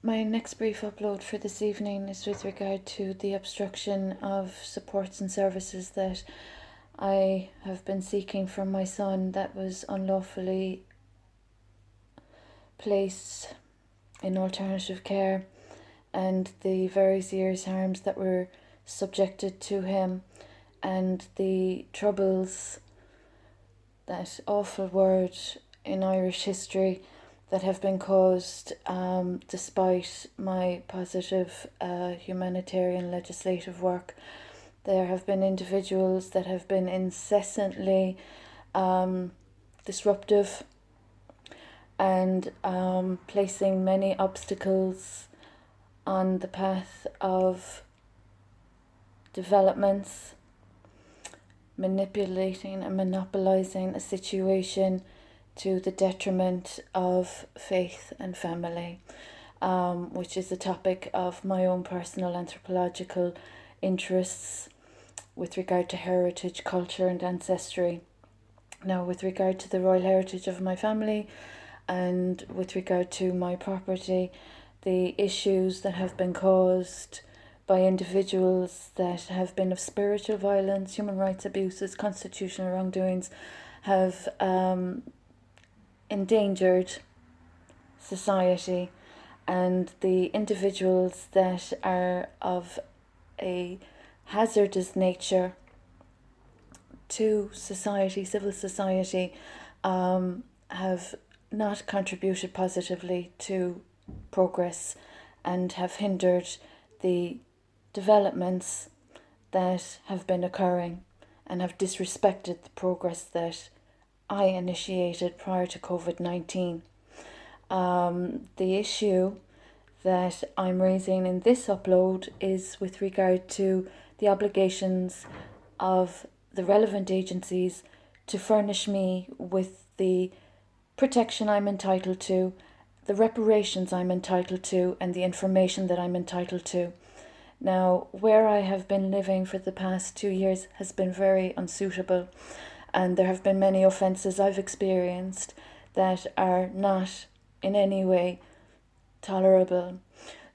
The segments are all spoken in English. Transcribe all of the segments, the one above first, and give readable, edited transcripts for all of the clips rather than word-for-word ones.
My next brief upload for this evening is with regard to the obstruction of supports and services that I have been seeking from my son that was unlawfully placed in alternative care, and the very serious harms that were subjected to him, and the troubles, that awful word in Irish history, that have been caused despite my positive humanitarian legislative work. There have been individuals that have been incessantly disruptive and placing many obstacles on the path of developments, manipulating and monopolizing a situation to the detriment of faith and family, which is the topic of my own personal anthropological interests with regard to heritage, culture and ancestry. Now, with regard to the royal heritage of my family and with regard to my property, the issues that have been caused by individuals that have been of spiritual violence, human rights abuses, constitutional wrongdoings, have endangered society, and the individuals that are of a hazardous nature to society, civil society, have not contributed positively to progress and have hindered the developments that have been occurring and have disrespected the progress that I initiated prior to COVID-19. The issue that I'm raising in this upload is with regard to the obligations of the relevant agencies to furnish me with the protection I'm entitled to, the reparations I'm entitled to, and the information that I'm entitled to. Now, where I have been living for the past 2 years has been very unsuitable, and there have been many offences I've experienced that are not in any way tolerable.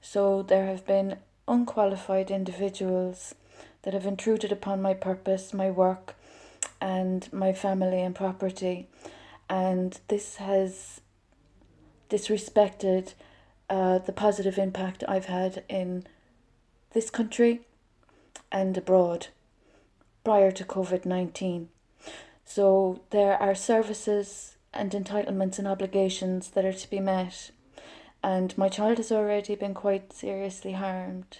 So there have been unqualified individuals that have intruded upon my purpose, my work, and my family and property, and this has disrespected the positive impact I've had in this country and abroad prior to COVID-19. So there are services and entitlements and obligations that are to be met, and my child has already been quite seriously harmed,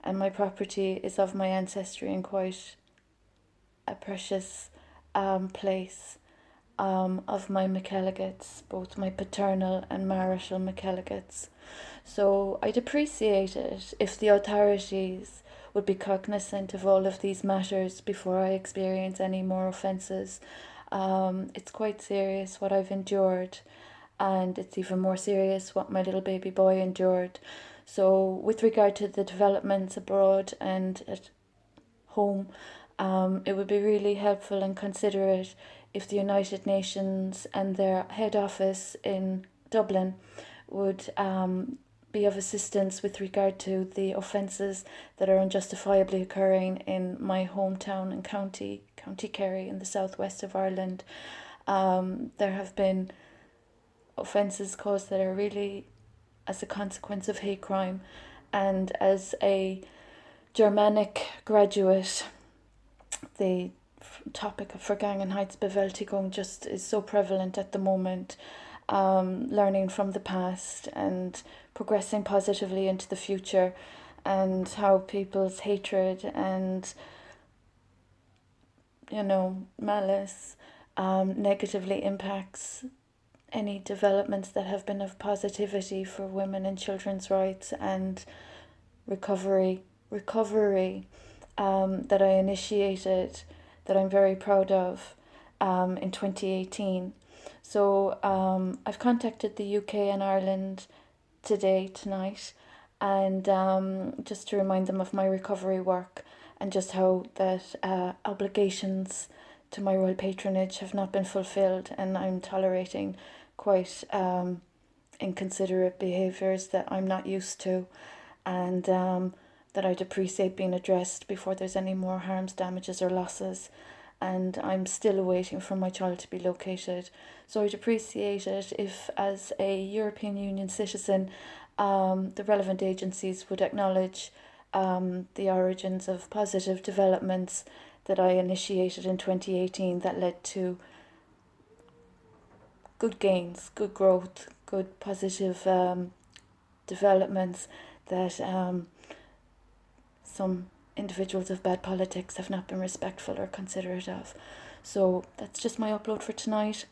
and my property is of my ancestry in quite a precious place of my McElligots, both my paternal and marital McElligots. So I'd appreciate it if the authorities would be cognizant of all of these matters before I experience any more offences. It's quite serious what I've endured, and it's even more serious what my little baby boy endured. So with regard to the developments abroad and at home, it would be really helpful and considerate if the United Nations and their head office in Dublin would be of assistance with regard to the offences that are unjustifiably occurring in my hometown and county Kerry in the southwest of Ireland. There have been offences caused that are really as a consequence of hate crime, and as a Germanic graduate, the topic of Vergangenheitsbewältigung just is so prevalent at the moment. Learning from the past and progressing positively into the future, and how people's hatred and malice negatively impacts any developments that have been of positivity for women and children's rights and recovery that I initiated, that I'm very proud of, in 2018. So I've contacted the UK and Ireland tonight, and just to remind them of my recovery work and just how that obligations to my royal patronage have not been fulfilled, and I'm tolerating quite inconsiderate behaviours that I'm not used to, and that I'd appreciate being addressed before there's any more harms, damages, or losses. And I'm still waiting for my child to be located. So I'd appreciate it if, as a European Union citizen, the relevant agencies would acknowledge the origins of positive developments that I initiated in 2018 that led to good gains, good growth, good positive developments that some individuals of bad politics have not been respectful or considerate of. So that's just my upload for tonight,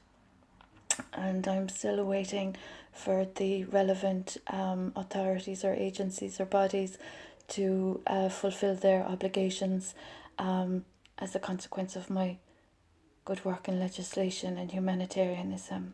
and I'm still awaiting for the relevant authorities or agencies or bodies to fulfill their obligations as a consequence of my good work in legislation and humanitarianism.